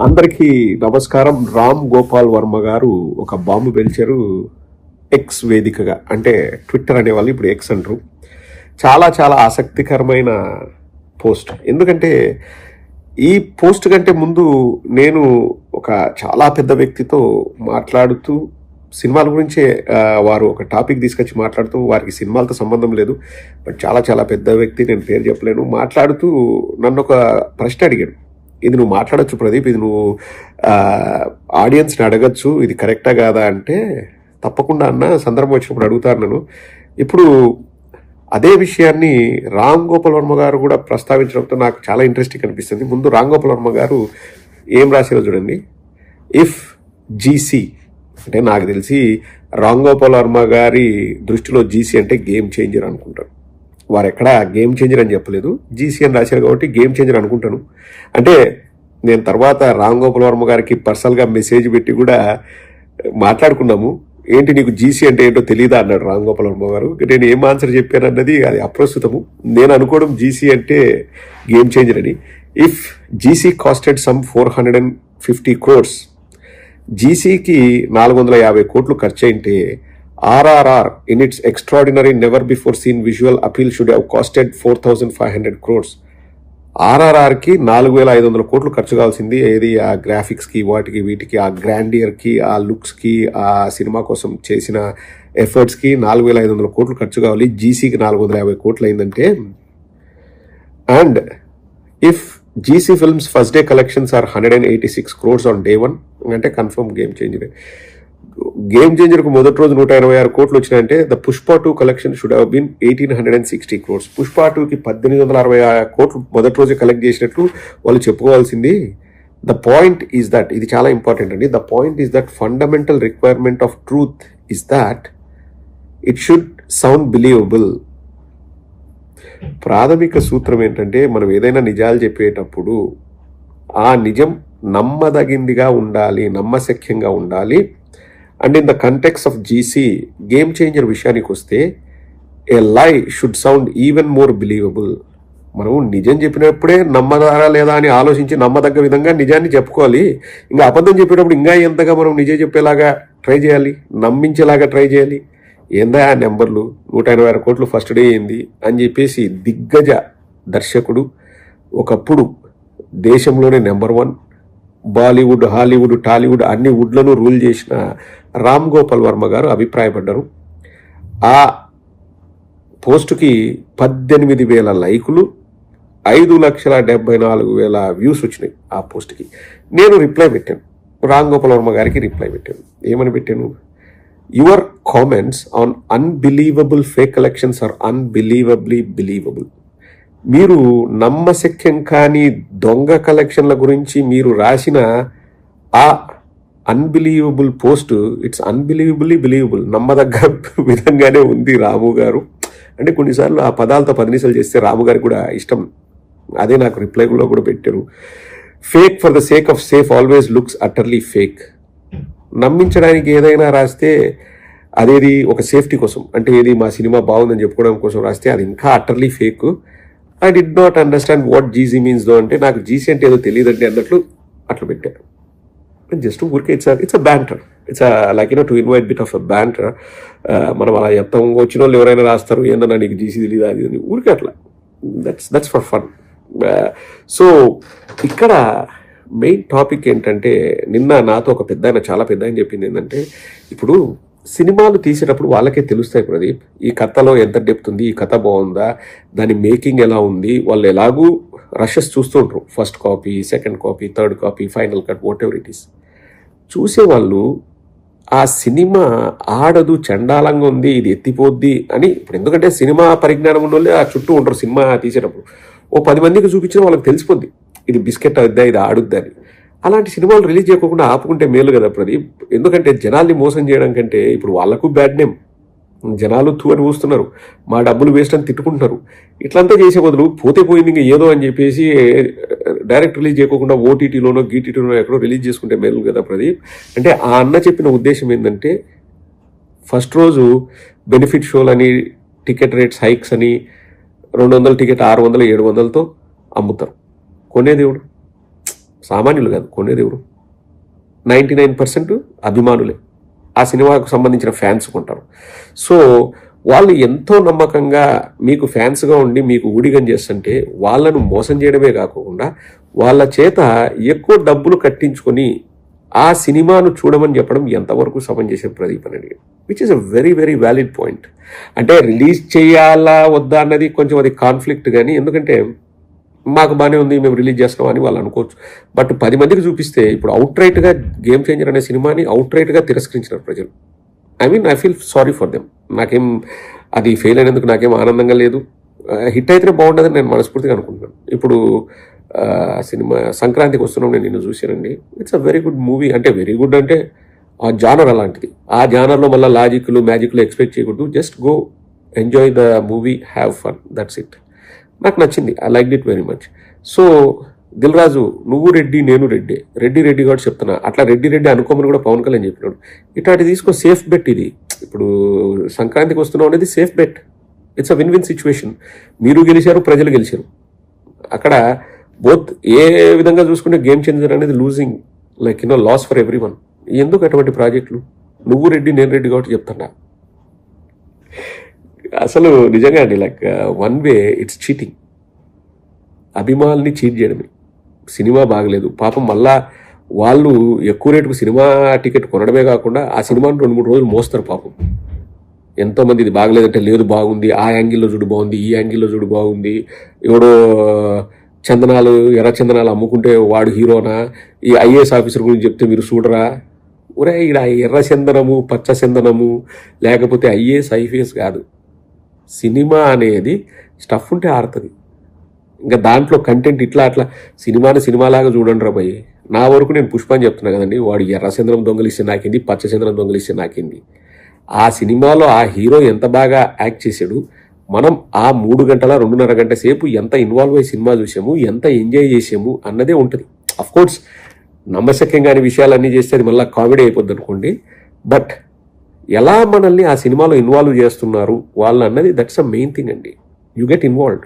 అందరికీ నమస్కారం. రామ్ గోపాల్ వర్మ గారు ఒక బాంబు పేల్చారు ఎక్స్ వేదికగా. అంటే ట్విట్టర్ అనేవాళ్ళు ఇప్పుడు ఎక్స్ అంటారు. చాలా చాలా ఆసక్తికరమైన పోస్ట్. ఎందుకంటే ఈ పోస్ట్ కంటే ముందు నేను ఒక చాలా పెద్ద వ్యక్తితో మాట్లాడుతూ సినిమాల గురించే వారు ఒక టాపిక్ తీసుకొచ్చి మాట్లాడుతూ, వారికి సినిమాలతో సంబంధం లేదు, బట్ చాలా చాలా పెద్ద వ్యక్తి, నేను పేరు చెప్పలేను, మాట్లాడుతూ నన్ను ఒక ప్రశ్న అడిగాడు. ఇది నువ్వు మాట్లాడచ్చు ప్రదీప్, ఇది నువ్వు ఆడియన్స్ని అడగచ్చు, ఇది కరెక్టా కాదా అంటే, తప్పకుండా అన్న, సందర్భం వచ్చినప్పుడు అడుగుతాను నేను. ఇప్పుడు అదే విషయాన్ని రామ్ గోపాల్ వర్మ గారు కూడా ప్రస్తావించడంతో నాకు చాలా ఇంట్రెస్టింగ్ అనిపిస్తుంది. ముందు రామ్ గోపాల్ వర్మ గారు ఏం రాశారో చూడండి. ఇఫ్ జీసీ అంటే, నాకు తెలిసి రామ్ గోపాల్ వర్మ గారి దృష్టిలో జీసీ అంటే గేమ్ చేంజర్ అనుకుంటారు. వారు ఎక్కడ గేమ్ చేంజర్ అని చెప్పలేదు, జీసీ అని రాశారు కాబట్టి గేమ్ చేంజర్ అనుకుంటాను. అంటే నేను తర్వాత రామ్ గోపాల్ వర్మ గారికి పర్సనల్గా మెసేజ్ పెట్టి కూడా మాట్లాడుకున్నాము. ఏంటి నీకు జీసీ అంటే ఏంటో తెలియదా అన్నాడు రామ్ గోపాల్ వర్మ గారు. నేను ఏం ఆన్సర్ చెప్పాను అన్నది అది అప్రస్తుతము. నేను అనుకోవడం జీసీ అంటే గేమ్ చేంజర్ అని. If GC costed some 450 crores, జీసీకి 450 కోట్లు ఖర్చు అయింటే RRR in its extraordinary never before seen visual appeal should have costed 4,500 crores. ఆర్ఆర్ఆర్కి 4,500 కోట్లు ఖర్చు కావాల్సింది. ఏది ఆ గ్రాఫిక్స్కి, వాటికి వీటికి, ఆ గ్రాండియర్కి, ఆ లుక్స్కి, ఆ సినిమా కోసం చేసిన ఎఫర్ట్స్కి 4,500 కోట్లు ఖర్చు కావాలి. జీసీకి 450 కోట్లు అయిందంటే, and if GC films first day collections are 186 crores on day 1 అంటే కన్ఫర్మ్ గేమ్ చేంజర్. గేమ్ చేంజర్కు మొదటి రోజు 186 కోట్లు వచ్చినాయంటే the Pushpa 2 collection should have been 1,860 crores. Pushpa 2కి 1,860 కోట్లు మొదటి రోజు కలెక్ట్ చేసినట్లు వాళ్ళు చెప్పుకోవాల్సింది. ద పాయింట్ ఈజ్ దట్, ఇది చాలా ఇంపార్టెంట్ అండి, the point is that fundamental requirement of truth is that it should sound believable. ప్రాథమిక సూత్రం ఏంటంటే, మనం ఏదైనా నిజాలు చెప్పేటప్పుడు ఆ నిజం నమ్మదగిందిగా ఉండాలి, నమ్మశక్యంగా ఉండాలి. And in the context of GC game changer విషయానికి వస్తే, ఏ లై should sound even more believable. మనం నిజం చెప్పినప్పుడే నమ్మదారా లేదా అని ఆలోచించి నమ్మదగ్గ విధంగా నిజాన్ని చెప్పుకోవాలి. ఇంకా అబద్ధం చెప్పేటప్పుడు ఇంకా ఎంతగా మనం నిజం చెప్పేలాగా ట్రై చేయాలి, నమ్మించేలాగా ట్రై చేయాలి. ఏందా ఆ నెంబర్లు, 186 కోట్లు ఫస్ట్ డే అయింది అని చెప్పేసి దిగ్గజ దర్శకుడు, ఒకప్పుడు దేశంలోనే నెంబర్ 1, బాలీవుడ్, హాలీవుడ్, టాలీవుడ్ అన్ని వుడ్లను రూల్ చేసిన రామ్ గోపాల్ వర్మ గారు అభిప్రాయపడ్డారు. ఆ పోస్టుకి 18,000 లైకులు, 5,74,000 వ్యూస్ వచ్చినాయి ఆ పోస్ట్కి. నేను రిప్లై పెట్టాను, రామ్ గోపాల్ వర్మ గారికి రిప్లై పెట్టాను. ఏమని పెట్టాను? Your comments on unbelievable fake collections are unbelievably believable. మీరు నమ్మశక్యం కాని దొంగ కలెక్షన్ల గురించి మీరు రాసిన ఆ unbelievable post, it's unbelievably believable, నమ్మదగ్గ విధంగానే ఉంది రాము గారు. అంటే కొన్నిసార్లు ఆ పదాలతో పదినిసలు చేస్తే రాము గారికి కూడా ఇష్టం. అదే నాకు రిప్లైలో కూడా పెట్టారు. Fake for the sake of safe always looks utterly fake. నమ్మించడానికి ఏదైనా రాస్తే అదేది ఒక సేఫ్టీ కోసం, అంటే ఏది మా సినిమా బాగుందని చెప్పుకోవడం కోసం రాస్తే అది ఇంకా utterly fake. I did not understand what GC means though, అంటే నాకు జీసీ అంటే ఏదో తెలియదండి అన్నట్లు అట్లా పెట్టారు. జస్ట్ ఊరికే it's a banter, it's like to invite bit of a banter. మనం అలా చెప్తాం, వచ్చిన వాళ్ళు ఎవరైనా రాస్తారు ఏందన్నా నీకు జీసీ తెలియదు అది అని, ఊరికే అట్లా. That's for fun. సో ఇక్కడ మెయిన్ టాపిక్ ఏంటంటే, నిన్న నాతో ఒక చాలా పెద్ద ఆయన చెప్పింది ఏంటంటే, ఇప్పుడు సినిమాలు తీసేటప్పుడు వాళ్ళకే తెలుస్తాయి ప్రదీప్, ఈ కథలో ఎంత డెప్త్ ఉంది, ఈ కథ బాగుందా, దాని మేకింగ్ ఎలా ఉంది. వాళ్ళు ఎలాగూ రషెస్ చూస్తూ ఉంటారు, first copy, second copy, third copy, final cut, what ever it is. చూసేవాళ్ళు ఆ సినిమా ఆడదు, చండాలంగా ఉంది, ఇది ఎత్తిపోద్ది అని, ఇప్పుడు ఎందుకంటే సినిమా పరిజ్ఞానం ఉన్న వాళ్ళే ఆ చుట్టూ ఉంటారు. సినిమా తీసేటప్పుడు ఓ 10 మందికి చూపించిన వాళ్ళకి తెలిసిపోద్ది ఇది బిస్కెట్ అవుద్దా, ఇది ఆడుద్దా అని. అలాంటి సినిమాలు రిలీజ్ చేయకుండా ఆపుకుంటే మేలు కదా ప్రదీప్. ఎందుకంటే జనాల్ని మోసం చేయడం కంటే ఇప్పుడు వాళ్ళకు బ్యాడ్ నేమ్, జనాలు తూ అని చూస్తున్నారు, మా డబ్బులు వేస్ట్ అని తిట్టుకుంటున్నారు. ఇట్లంతా చేసే బదులు పోతే పోయింది ఇంకా ఏదో అని చెప్పేసి డైరెక్ట్ రిలీజ్ చేయకుండా ఓటీటీలోనో గీటీటీలోనో ఎక్కడో రిలీజ్ చేసుకుంటే మేలు కదా ప్రదీప్. అంటే ఆ అన్న చెప్పిన ఉద్దేశం ఏంటంటే, ఫస్ట్ రోజు బెనిఫిట్ షోలని, టికెట్ రేట్స్ హైక్స్ అని, 200 టికెట్ 600, 700తో అమ్ముతారు. కొనేదేవుడు సామాన్యులు కాదు, కొనేది ఎవరు? 99% అభిమానులే, ఆ సినిమాకు సంబంధించిన ఫ్యాన్స్ కొంటారు. సో వాళ్ళు ఎంతో నమ్మకంగా మీకు ఫ్యాన్స్గా ఉండి మీకు ఊడిగం చేస్తుంటే వాళ్ళను మోసం చేయడమే కాకుండా వాళ్ళ చేత ఎక్కువ డబ్బులు కట్టించుకొని ఆ సినిమాను చూడమని చెప్పడం ఎంతవరకు సమంజసం ప్రదీప్ అని అడిగాడు, which is a very very valid point. అంటే రిలీజ్ చేయాలా వద్దా అన్నది కొంచెం అది కాన్ఫ్లిక్ట్, కానీ ఎందుకంటే మాకు బాగానే ఉంది మేము రిలీజ్ చేస్తాం అని వాళ్ళు అనుకోవచ్చు. బట్ 10 మందికి చూపిస్తే ఇప్పుడు అవుట్ రైట్గా గేమ్ చేంజర్ అనే సినిమాని అవుట్ రైట్గా తిరస్కరించినారు ప్రజలు. I feel sorry for them. నాకేం అది ఫెయిల్ అయినందుకు నాకేం ఆనందంగా లేదు. హిట్ అయితేనే బాగుంటుందని నేను మనస్ఫూర్తిగా అనుకుంటున్నాను. ఇప్పుడు సినిమా సంక్రాంతికి వస్తున్నాం, నేను నిన్ను చూశానండి. It's a very good movie. అంటే వెరీ గుడ్ అంటే ఆ జానర్ అలాంటిది. ఆ జానర్లో మళ్ళీ లాజిక్లు మ్యాజిక్లు ఎక్స్పెక్ట్ చేయకూడదు. Just go enjoy the movie, have fun, that's it. నాకు నచ్చింది, I like it very much. So Dil Raju, నువ్వు రెడ్డి నేను రెడ్డి, రెడ్డి కూడా చెప్తున్నా, అట్లా రెడ్డి అనుకోమని కూడా పవన్ కళ్యాణ్ చెప్పినాడు. ఇట్లాంటి తీసుకో, సేఫ్ బెట్ ఇది. ఇప్పుడు సంక్రాంతికి వస్తున్నాం అనేది safe bet. It's a win win situation. మీరు గెలిచారు, ప్రజలు గెలిచారు. అక్కడ బోత్ ఏ విధంగా చూసుకుంటే గేమ్ చేంజర్ అనేది losing, like loss for everyone. ఎందుకు అటువంటి ప్రాజెక్టులు? నువ్వు రెడ్డి నేను రెడ్డి కాబట్టి చెప్తున్నా. అసలు నిజంగా అండి, like one way it's cheating. అభిమానుల్ని చీట్ చేయడమే. సినిమా బాగలేదు పాపం, మళ్ళా వాళ్ళు ఎక్కువ రేటుకు సినిమా టికెట్ కొనడమే కాకుండా ఆ సినిమాను 2-3 రోజులు మోస్తారు పాపం. ఎంతోమంది ఇది బాగలేదంటే లేదు బాగుంది, ఆ యాంగిల్లో చూడు బాగుంది, ఈ యాంగిల్లో చూడు బాగుంది, ఎవడో చందనాలు ఎర్ర చందనాలు అమ్ముకుంటే వాడు హీరోనా, ఈ ఐఏఎస్ ఆఫీసర్ గురించి చెప్తే మీరు చూడరా? ఒరే ఇక్కడ ఎర్ర చందనము పచ్చ చందనము లేకపోతే ఐఏఎస్ ఐపీఎస్ కాదు. సినిమా అనేది స్టఫ్ ఉంటే ఆడుతుంది. ఇంకా దాంట్లో కంటెంట్ ఇట్లా అట్లా సినిమాలాగా చూడండి రా భయ్. నా వరకు నేను పుష్ప అని చెప్తున్నా కదండి, వాడు ఎర్ర చంద్రం దొంగలిస్తే నాకింది, పచ్చ చంద్రం దొంగలిస్తే నాకింది. ఆ సినిమాలో ఆ హీరో ఎంత బాగా యాక్ట్ చేశాడు, మనం ఆ 3 గంటల 2.5 గంట సేపు ఎంత ఇన్వాల్వ్ అయ్యి సినిమా చూసాము, ఎంత ఎంజాయ్ చేసాము అన్నదే ఉంటుంది. అఫ్కోర్స్ నమ్మశక్యంగాని విషయాలన్నీ చేస్తే అది మళ్ళీ కామెడీ అయిపోద్ది అనుకోండి. బట్ ఎలా మనల్ని ఆ సినిమాలో ఇన్వాల్వ్ చేస్తున్నారు వాళ్ళు అన్నది, దట్స్ అ మెయిన్ థింగ్ అండి. You get involved.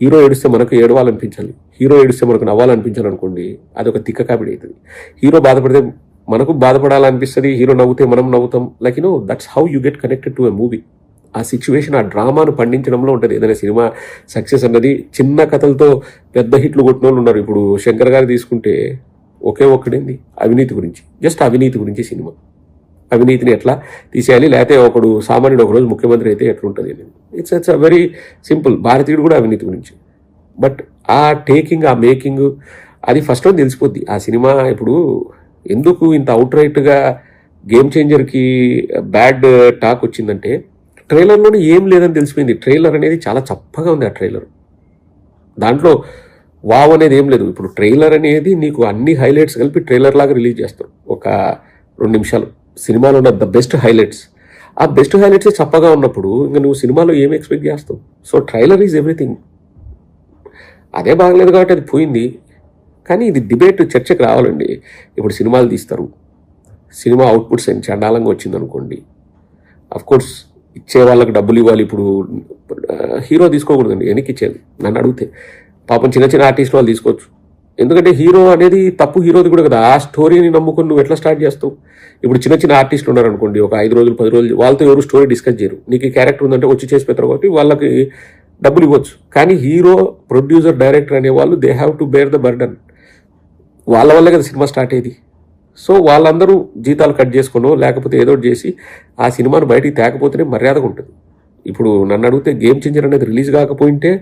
హీరో ఏడిస్తే మనకు ఏడవాలనిపించాలి, హీరో ఏడిస్తే మనకు నవ్వాలనిపించాలి అనుకోండి, అది ఒక తిక్క కామెడీ అవుతుంది. హీరో బాధపడితే మనకు బాధపడాలనిపిస్తుంది, హీరో నవ్వుతే మనం నవ్వుతాం. Like that's how you get connected to a movie. ఆ సిచ్యువేషన్, ఆ డ్రామాను పండించడంలో ఉంటుంది ఏదైనా సినిమా సక్సెస్ అన్నది. చిన్న కథలతో పెద్ద హిట్లు కొట్టిన వాళ్ళు ఉన్నారు. ఇప్పుడు శంకర్ గారు తీసుకుంటే ఒకే ఒక్కడేంది, అవినీతి గురించి, జస్ట్ అవినీతి గురించి సినిమా. అవినీతిని ఎట్లా తీసేయాలి, లేకపోతే ఒకడు సామాన్యుడు ఒకరోజు ముఖ్యమంత్రి అయితే ఎట్లుంటుంది. It's very simple. భారతీయుడు కూడా అవినీతి గురించి. బట్ ఆ టేకింగ్, ఆ మేకింగ్, అది ఫస్ట్ టైం తెలిసిపోద్ది ఆ సినిమా. ఇప్పుడు ఎందుకు ఇంత అవుట్ రైట్గా గేమ్ చేంజర్కి బ్యాడ్ టాక్ వచ్చిందంటే, ట్రైలర్లోనే ఏం లేదని తెలిసిపోయింది. ట్రైలర్ అనేది చాలా చప్పగా ఉంది. ఆ ట్రైలర్ దాంట్లో వావ్ అనేది ఏం లేదు. ఇప్పుడు ట్రైలర్ అనేది నీకు అన్ని హైలైట్స్ కలిపి ట్రైలర్ లాగా రిలీజ్ చేస్తారు. ఒక 2 నిమిషాలు సినిమాలో ఉన్న ద బెస్ట్ హైలైట్స్. ఆ బెస్ట్ హైలైట్స్ చప్పగా ఉన్నప్పుడు ఇంకా నువ్వు సినిమాలో ఏం ఎక్స్పెక్ట్ చేస్తావు? So trailer is everything. అదే బాగలేదు కాబట్టి అది పోయింది. కానీ ఇది డిబేట్, చర్చకు రావాలండి. ఇప్పుడు సినిమాలు తీస్తారు, సినిమా అవుట్పుట్స్ చండాలంగా వచ్చింది అనుకోండి, అఫ్కోర్స్ ఇచ్చే వాళ్ళకి డబ్బులు ఇవ్వాలి. ఇప్పుడు హీరో తీసుకోకూడదండి, వెనక్కి ఇచ్చేది. నన్ను అడిగితే పాపం చిన్న ఆర్టిస్ట్ వాళ్ళు తీసుకోవచ్చు. ఎందుకంటే హీరో అనేది తప్పు హీరోది కూడా కదా. ఆ స్టోరీని నమ్ముకొని నువ్వు ఎట్లా స్టార్ట్ చేస్తావు? ఇప్పుడు చిన్న ఆర్టిస్టులు ఉన్నారు అనుకోండి, ఒక 5 రోజులు 10 రోజులు వాళ్ళతో ఎవరు స్టోరీ డిస్కస్ చేయరు. నీకు ఈ క్యారెక్టర్ ఉందంటే వచ్చి చేసి పెడతారు కాబట్టి వాళ్ళకి డబ్బులు ఇవ్వచ్చు. కానీ హీరో, ప్రొడ్యూసర్, డైరెక్టర్ అనే వాళ్ళు they have to bear the burden. వాళ్ళ వల్లే కదా సినిమా స్టార్ట్ అయ్యేది. సో వాళ్ళందరూ జీతాలు కట్ చేసుకోనో లేకపోతే ఏదో చేసి ఆ సినిమాను బయటికి తేకపోతేనే మర్యాదగా ఉంటుంది. ఇప్పుడు నన్ను అడిగితే గేమ్ చేంజర్ అనేది రిలీజ్ కాకపోయింటే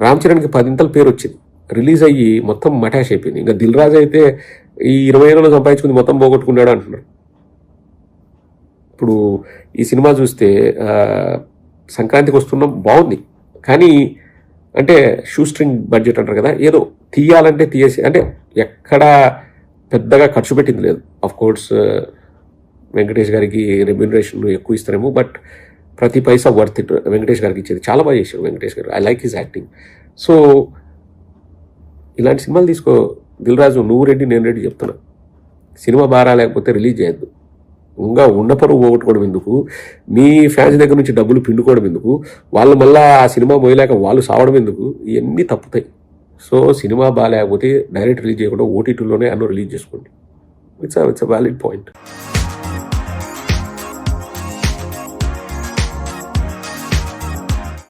రామ్ చరణ్కి 10 ఇంతల పేరు వచ్చింది. రిలీజ్ అయ్యి మొత్తం మటాష్ అయిపోయింది. ఇంకా దిల్ రాజు అయితే ఈ 20 ఏళ్ళలో సంపాదించుకుంది మొత్తం పోగొట్టుకున్నాడు అంటున్నారు. ఇప్పుడు ఈ సినిమా చూస్తే సంక్రాంతికి వస్తున్నాం బాగుంది, కానీ అంటే షూ స్ట్రింగ్ బడ్జెట్ అంటారు కదా, ఏదో తీయాలంటే తీయేసి, అంటే ఎక్కడ పెద్దగా ఖర్చు పెట్టింది లేదు. ఆఫ్ కోర్స్ వెంకటేష్ గారికి రెమ్యూనరేషన్ ఎక్కువ ఇస్తారేమో, బట్ ప్రతి పైసా వర్త్ ఇట్. వెంకటేష్ గారికి ఇచ్చేది చాలా బాగా చేశారు వెంకటేష్ గారు. I like his acting. So ఇలాంటి సినిమాలు తీసుకో దిల్ రాజు. నువ్వు రెడ్డి నేను రెడ్డి చెప్తున్నా, సినిమా బాగా లేకపోతే రిలీజ్ చేయొద్దు. ఇంకా ఉన్న పరువు పోగొట్టుకోవడం ఎందుకు? మీ ఫ్యాన్స్ దగ్గర నుంచి డబ్బులు పిండుకోవడం ఎందుకు? వాళ్ళు మళ్ళీ ఆ సినిమా మోయలేక వాళ్ళు సావడం ఎందుకు? ఇవన్నీ తప్పుతాయి. సో సినిమా బాగాలేకపోతే డైరెక్ట్ రిలీజ్ చేయకుండా ఓటీటీలోనే అన్నో రిలీజ్ చేసుకోండి. It's a valid point.